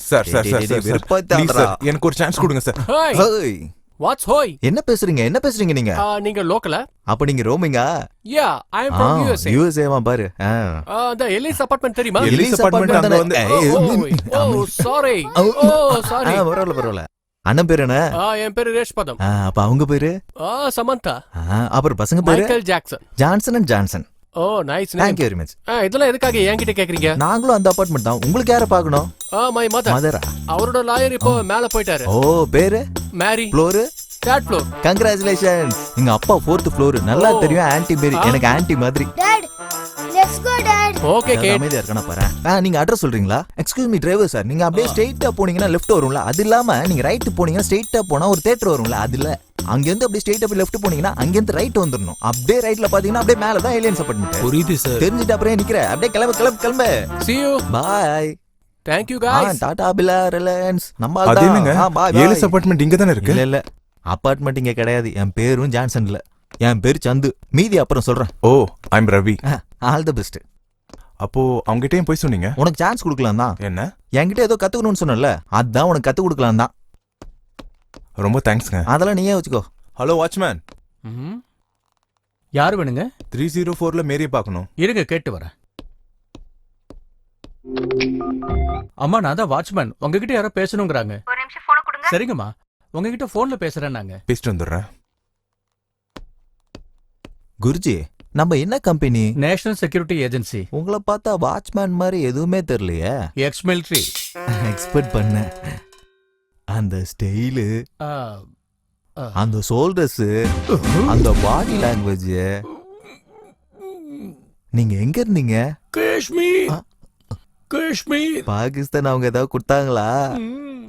Sir sir sir sir please sir எனக்கு ஒரு chance கொடுங்க சார். ஹேய் வாட்ஸ் ஹோய்? என்ன பேசுறீங்க நீங்க? நீங்க லோக்கலா? அப்ப நீங்க ரோமிங்கா? யா, ஐ அம் ஃப்ரம் USA. USA வா பாரு. the எலிஸ் அபார்ட்மெண்ட் தெரியுமா? எலிஸ் அபார்ட்மெண்ட் அங்க வந்து ஓ சாரி. சாரி. பரவாயில்ல. அண்ணன் பேர் என்ன? என் பேரு ரேஷ்பதம். அப்ப அவங்க பேரு? சமந்தா. அப்புறம் பசங்க பேரு? Michael Jackson. Johnson and Johnson. O nice name. Thank you very much. இதெல்லாம் எதுக்காக என்கிட்ட கேக்குறீங்க? நாங்களும் அந்த அபார்ட்மெண்ட் தான். உங்களுக்கு யாரை பார்க்கணும்? My mother. அவரோட லாயர் இப்போ மேல போயிட்டாரு. ஓ பேரு? மேரி. ஃப்ளோர்? Third floor. கங்க்ராச்சுலேஷன்ஸ். எங்க அப்பா 4th ஃப்ளோர். நல்லா தெரியும் ஆன்ட்டி மேரி. எனக்கு ஆன்ட்டி மாதிரி. Dad let's go dad. Okay Kate. அமைதியா இருக்கனா பாரு. நீங்க அட்ரஸ் சொல்றீங்களா? Excuse me driver sir. நீங்க அப்படியே ஸ்ட்ரைட்டா போனீங்கன்னா லெஃப்ட் வரும்ல. அது இல்லாம நீங்க ரைட் போனீங்கன்னா ஸ்ட்ரைட்டா போனா ஒரு தியேட்டர் வரும்ல. அதுல அங்க இருந்து அப்படியே ஸ்ட்ரைட்டா போய் லெஃப்ட் போனீங்கன்னா அங்க இருந்து ரைட் வந்துரணும். அப்படியே ரைட்ல பாத்தீங்கன்னா அப்படியே மேல தான் ஏலியன்ஸ் அபார்ட்மெண்ட். புரியுது சார். தெரிஞ்சிட்டு அப்படியே நிக்கிற. அப்படியே கிளம்பு. see you. Bye. thank you guys. Tata Birla Reliance. நம்ம அது என்னங்க? எலிஸ் அபார்ட்மெண்ட் இங்க தானே இருக்கு. இல்ல அபார்ட்மெண்ட் இங்க கிடையாது. என் பேரும் ஜான்சன்ல. என் பேரு சந்து. மீதி அப்புறம் சொல்றேன். Oh I am Ravi. All the best. அப்போ அவங்ககிட்டயும் போய் சொன்னீங்க? உனக்கு சான்ஸ் கொடுக்கலாம் தான். என்ன? என்கிட்ட ஏதோ கத்துக்கணும்னு சொன்னல, அதான் உனக்கு கத்து கொடுக்கலாம் தான். ரொம்ப தேங்க்ஸ்ங்க. அதெல்லாம் நீயே வச்சுக்கோ. Hello watchman. யார் வேணுங்க? 304ல மேரியை பார்க்கணும். இருங்க கேட்டு வரேன். அம்மா நான் தான் வாட்ச்மேன். உங்ககிட்ட யாரோ பேசணுங்கிறாங்க. ஒரு நிமிஷம் போன் கொடுங்க. சரிங்கம்மா, உங்ககிட்ட போன்ல பேசுறேன். நாங்க பேசிட்டு வந்துடுறேன். குருஜி, நம்ம என்ன கம்பெனி? National security agency. உங்களை பார்த்தா வாட்ச்மேன் மாதிரி எதுவுமே தெரியலையே. X military. எக்ஸ்பெக்ட் பண்ண அந்த ஸ்டைலு, அந்த ஷோல்டர்ஸ், அந்த பாடி லாங்குவேஜ். நீங்க எங்க இருந்தீங்க? காஷ்மீர். பாகிஸ்தான் அவங்க ஏதாவது கொடுத்தாங்களா?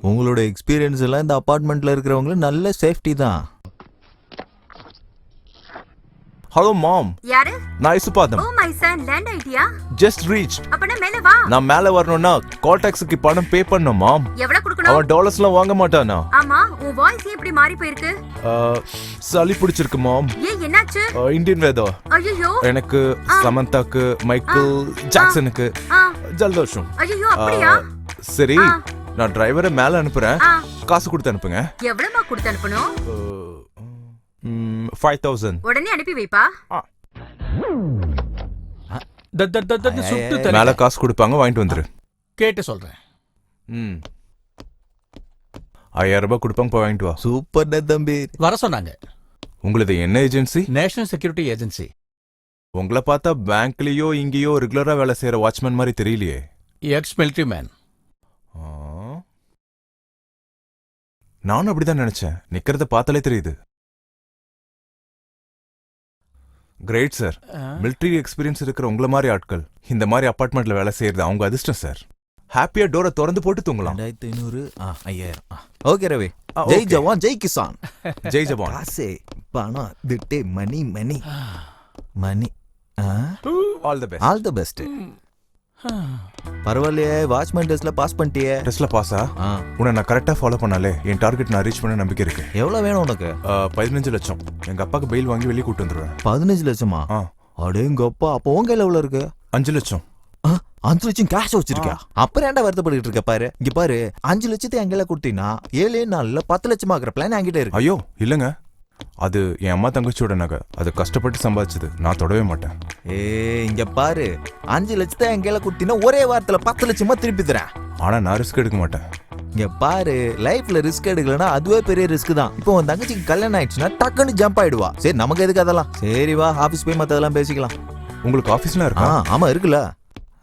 உங்களோட எக்ஸ்பீரியன்ஸ் எல்லாம் இந்த அபார்ட்மெண்ட்ல இருக்கிறவங்களுக்கு நல்ல சேஃப்டி தான். Hello ma'am. யாரு? நான் இசுபாதம். Oh my son, land idea? Just reach. அப்பனா மேல வா. நான் மேல வரணும்னா கால் டாக்ஸிக்கு பணம் பே பண்ணணும் மாம். எவ்வளவு கொடுக்கணும்? அவன் டாலர்ஸ்லாம் வாங்க மாட்டானா? ஆமா, உன் வாய்ஸ் எப்படி மாறி போயிருக்கு? சளி பிடிச்சிருக்கு மாம். ஏன் என்னாச்சு? இந்தியன் வேதோ. ஐயோ. எனக்கு சமந்தாக்கு, மைக்கேல் ஜாக்சனுக்கு ஜலதோஷம். ஐயோ அப்படியா? சரி, நான் டிரைவரை மேல அனுப்புறேன். காசு கொடுத்து அனுப்புங்க. எவ்வளவுமா கொடுத்து அனுப்பணும்? 5000. உடனே அனுப்பி வைப்பா. மேல காசு கொடுப்பாங்க, வாங்கிட்டு வந்துரு. கேட்டு சொல்றேன். 5000 ரூபாய் கொடுப்பாங்க, போய் வாங்கிட்டு வா. சூப்பர் தம்பி. வர சொன்னாங்க. உங்களது என்ன ஏஜென்சி? National security agency. உங்களை பார்த்தா பேங்க்லயோ இங்கேயோ ரெகுலரா வேலை செய்யற வாட்ச்மேன் மாதிரி தெரியலையே. X military man. நானும் அப்படிதான் நினைச்சேன். நிக்கிறத பார்த்தாலே தெரியுது. Great sir. மிலிட்டரி எக்ஸ்பீரியன்ஸ் இருக்கிற உங்களை மாதிரி ஆட்கள் இந்த மாதிரி அபார்ட்மெண்ட்ல வேலை செய்யறது அவங்க அதிர்ஷ்டம் சார். ஹாப்பியா டோரை திறந்து போட்டு தூங்கலாம். 2500, 5000. ஓகே ரவி. ஜெய் ஜவான் ஜெய் கிசான். ஜெய் ஜவான். காசே பணம் திட்டே money money money. All the best. All the best. பரவாயில்லையே, வாட்ச்மேன் டெஸ்ட்ல பாஸ் பண்ணிட்டியே. டெஸ்ட்ல பாஸா? உன்னை நான் கரெக்டா ஃபாலோ பண்ணாலே என் டார்கெட் நான் ரீச் பண்ண நம்பிக்கை இருக்கு. எவ்வளவு வேணும் உனக்கு? 15 லட்சம். எங்க அப்பாக்கு பெயில் வாங்கி வெளியே கூட்டு வந்துருவேன். 15 லட்சமா? அடேங்க அப்பா. அப்போ உங்க கையில எவ்வளவு இருக்கு? 5 லட்சம். 5 லட்சம் கேஷ் வச்சிருக்கா? அப்புறம் ஏன்டா வருத்தப்பட்டு இருக்க? பாரு இங்க பாரு, 5 லட்சத்தை எங்க கொடுத்தீங்கன்னா 7 நாள்ல 10 லட்சமா ஆகிற பிளான் என்கிட்ட இருக்கு. ஐயோ இல்லங்க, அது என் அம்மா தங்கச்சியோட நகை. அது கஷ்டப்பட்டு சம்பாதிச்சது, நான் தொடவே மாட்டேன். இங்க பாரு, 5 லட்சத்தை என் கையில கொடுத்தீங்கன்னா ஒரே வாரத்துல 10 லட்சமா திருப்பி தரேன். ஆனா நான் ரிஸ்க் எடுக்க மாட்டேன். இங்க பாரு, லைஃப்ல ரிஸ்க் எடுக்கலன்னா அதுவே பெரிய ரிஸ்க் தான். இப்போ உன் தங்கச்சிக்கு கல்யாணம் ஆயிடுச்சுன்னா டக்குன்னு ஜம்ப் ஆயிடுவா. சரி நமக்கு எதுக்கு அதெல்லாம்? சரி வா, ஆபீஸ் போய் மத்ததெல்லாம் பேசிக்கலாம். உங்களுக்கு ஆபீஸ்லாம் இருக்கா? ஆமா இருக்குல்ல.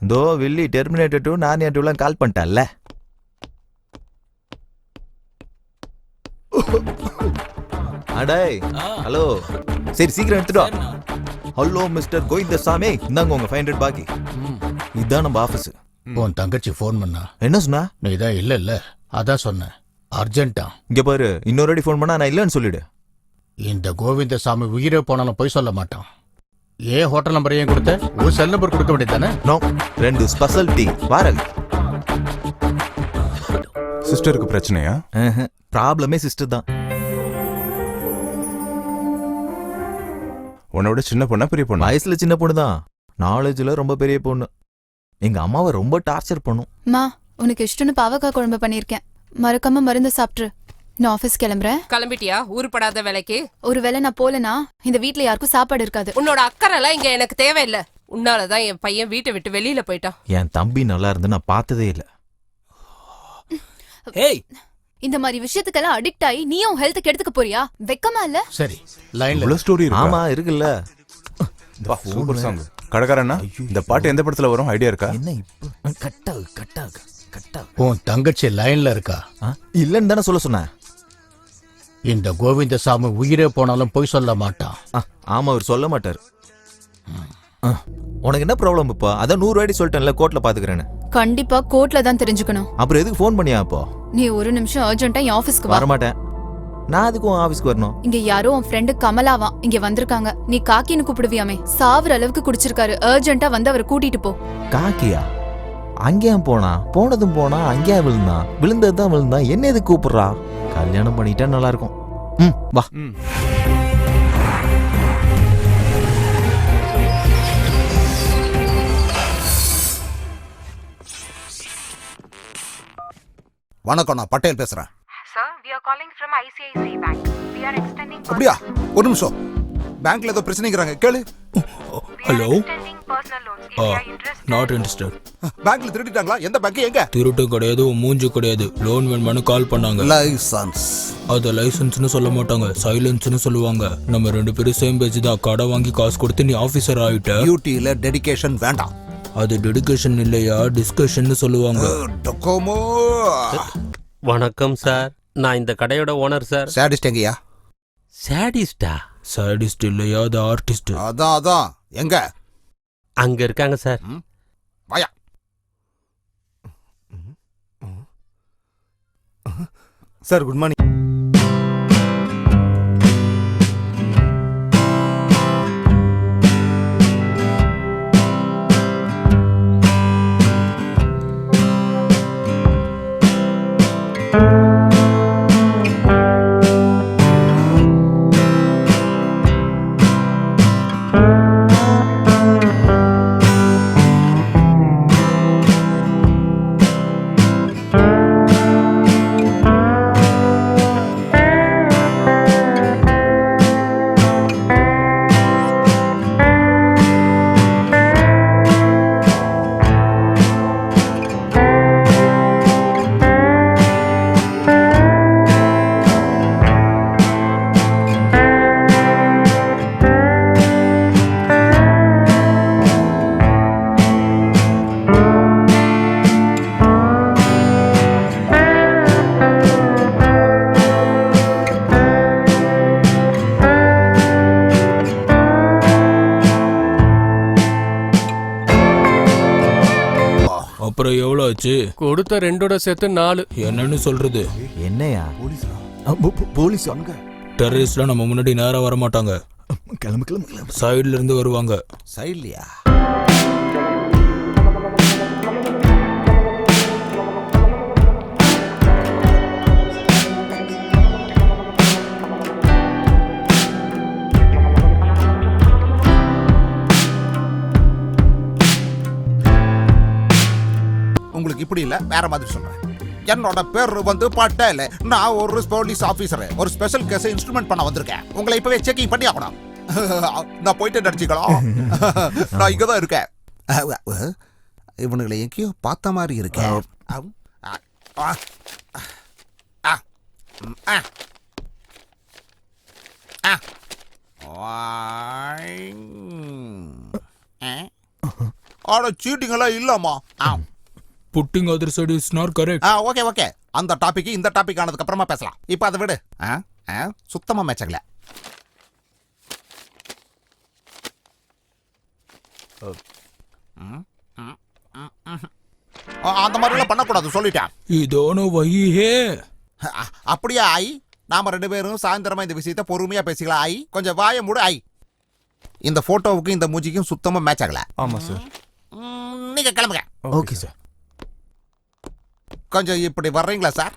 இதோ வில்லி டெர்மினேட்டர் 2 நானியா 2லாம் கால் பண்ணிட்டான்ல. அடேய் ஹலோ. சரி சீக்கிரம் எடுத்துட்டு வா. ஹலோ மிஸ்டர் கோவிந்தசாமி, இந்தாங்க உங்க 500 பாக்கி. இதுதான் நம்ம ஆபீஸ். உன் தங்கச்சி போன் பண்ணா. என்ன சொன்னா? நீ தான் இல்ல அதான் சொன்னேன், அர்ஜென்ட்டா. இங்க பாரு, இன்னொரு வாட்டி போன் பண்ணா நான் இல்லன்னு சொல்லிடு. இந்த கோவிந்தசாமி உயிரே போனாலும் போய் சொல்ல மாட்டான். ஏன் ஹோட்டல் நம்பர் ஏன் கொடுத்த? ஒரு செல் நம்பர் கொடுக்க வேண்டியதானே? நோ, 2 ஸ்பெஷல் டீ வாரல். சிஸ்டருக்கு பிரச்சனையா? ப்ராப்ளமே சிஸ்டர் தான். உன்னோட சின்ன பொண்ணா பெரிய பொண்ணு? வயசுல சின்ன பொண்ணு தான், நாலேஜ்ல ரொம்ப பெரிய பொண்ணு. எங்க அம்மாவை ரொம்ப டார்ச்சர் பண்ணும். மா உனக்கு இஷ்டம்னு பாவக்காய் குழம்பு பண்ணிருக்கேன். மறக்காம மருந்து சாப்பிட்ரு. நான் ஆபீஸ் கிளம்புறேன். கிளம்பிட்டியா ஊருப்படாத வேலைக்கு? ஒருவேளை நான் போலனா இந்த வீட்ல யாருக்கும் சாப்பாடு இருக்காது. உன்னோட அக்கறைலாம் இங்க எனக்கு தேவையில்ல. உன்னாலதான் என் பையன் வீட்டை விட்டு வெளியில போயிட்டான். என் தம்பி நல்லா இருந்து நான் பார்த்ததே இல்ல. ஏய், இந்த மாதிரி விஷயத்துக்கெல்லாம் அடிக்ட் ஆகி நீயும் ஹெல்த் கெடுத்துக்க போறியா? வெக்கமா இல்ல? சரி லைன்ல இவ்வளவு ஸ்டோரி ஆமா இருக்குல்ல. Super song. கடைக்காரண்ணா, இந்த பாட்டு எந்த படத்துல வரும் ஐடியா இருக்கா? என்ன இப்ப கட்டாகு கட்டாகு கட்டாகு. உன் தங்கச்சி லைன்ல இருக்கா? இல்லன்னு தானே சொல்ல சொன்னேன். இந்த கோவிந்தசாமி உயிரே போனாலும் பொய் சொல்ல மாட்டான். ஆமா, அவர் சொல்ல மாட்டார். உனக்கு என்ன ப்ராப்ளம் இப்போ? அதான் 100 வாட்டி சொல்லிட்டேன்ல, கோர்ட்ல பாத்துக்கிறேன்னு. கண்டிப்பா கோர்ட்ல தான் தெரிஞ்சுக்கணும். அப்புறம் எதுக்கு ஃபோன் பண்ணியா இப்போ? நீ ஒரு நிமிஷம் அர்ஜென்ட்டா என் ஆபீஸ்க்கு வா. வரமாட்டேன். நான் அதுக்கு உன் ஆபீஸ்க்கு வரணும். இங்க யாரோ உன் ஃப்ரெண்டு கமலாவா இங்க வந்திருக்காங்க. நீ காக்கின்னு கூப்பிடுவியாமே, சாவுற அளவுக்கு குடிச்சிருக்காரு. அர்ஜென்ட்டா வந்து அவரை கூட்டிட்டு போ. காக்கியா? அங்கேயும் போனா, போனதும் போனா, அங்கேயா விழுந்தான், விழுந்ததுதான் விழுந்தான். என்ன எதுக்கு கூப்பிடுறா? கல்யாணம் பண்ணிட்டா நல்லா இருக்கும். வா. வணக்கம், நான் பட்டேல் பேசுறேன். Sir, we are calling from ICICI Bank. We are extending அப்படியா? ஒரு நிமிஷம். பேங்க்ல ஏதோ பிரச்சனைங்கிறாங்க, கேளு. Hello. extending personal loans. If you are interested. Not interested. பேங்க்ல திருடிட்டாங்களா? எந்த பேங்க்? எங்க? திருட்டும் கிடையாது, உன் மூஞ்சி கிடையாது. லோன் வேணுமானு கால் பண்ணாங்க. லைசன்ஸ். அத லைசன்ஸ்னு சொல்ல மாட்டாங்க, சைலன்ஸ்னு சொல்லுவாங்க. நம்ம 2 பேரும் சேம் பேஜ் தான். கடை வாங்கி காசு கொடுத்து நீ ஆபீசர் ஆயிட்ட. டியூட்டில டெடிகேஷன் வேண்டாம். அது டெடிகேஷன் இல்லையா, டிஸ்கஷன் சொல்லுவாங்க. டொக்கோமோ. வணக்கம் சார், நான் இந்த கடையோட ஓனர் சார். சாடிஸ்ட் எங்கயா? சாடிஸ்டா? சாடிஸ்ட் இல்லையா, அது ஆர்டிஸ்ட். அதான் எங்க? அங்க இருக்காங்க சார். வாயா. Sir good morning. அப்புறம் எவ்வளவு ஆச்சு? கொடுத்த 2 சேர்த்து 4. என்னன்னு சொல்றது? என்னையா? போலீஸ் அங்க. டெரரிஸ்ட்லாம் நம்ம முன்னாடி நேரா வர மாட்டாங்க. கிளம்பு கிளம்பு கிளம்பு. சைடுல இருந்து வருவாங்க. சைட்லயா? உங்களுக்கு இப்படி இல்ல, வேற மாதிரி சொல்றேன். என்னோட பேர் வந்து பட்டேல். நான் ஒரு போலீஸ் ஆபீசர். ஒரு ஸ்பெஷல் கேஸ் இன்ஸ்ட்ருமெண்ட் பண்ண வந்திருக்கேன். உங்களை இப்பவே செக்கிங் பண்ணி ஆகணும். நான் போயிட்டு நடிச்சுக்கலாம். நான் இங்கதான் இருக்கேன். இவனுங்களை எங்கேயோ பார்த்த மாதிரி இருக்கேன். ஆனா சீட்டிங் எல்லாம் இல்லாமா? Pudding other side is not correct. Okay. அந்த டாபிக் இந்த டாபிக் ஆனதுக்கு அப்புறமா பேசலாம். இப்போ அதை விடு. சுத்தமா மேட்சகல. அந்த மாதிரி எல்லாம் பண்ணக்கூடாது சொல்லிட்டேன். இதோனோ வஹி. அப்படியே ஆயி, நாம 2 பேரும் சாயந்தரமா இந்த விஷயத்த பொறுமையா பேசிக்கலாம். ஆயி, கொஞ்சம் வாய மூடு. ஆயி, இந்த போட்டோவுக்கும் இந்த மூஞ்சிக்கும் சுத்தமா மேட்ச் ஆகல. ஆமா சார். நீங்க கிளம்புங்க. Okay sir. கொஞ்சம் இப்படி வர்றீங்களா சார்?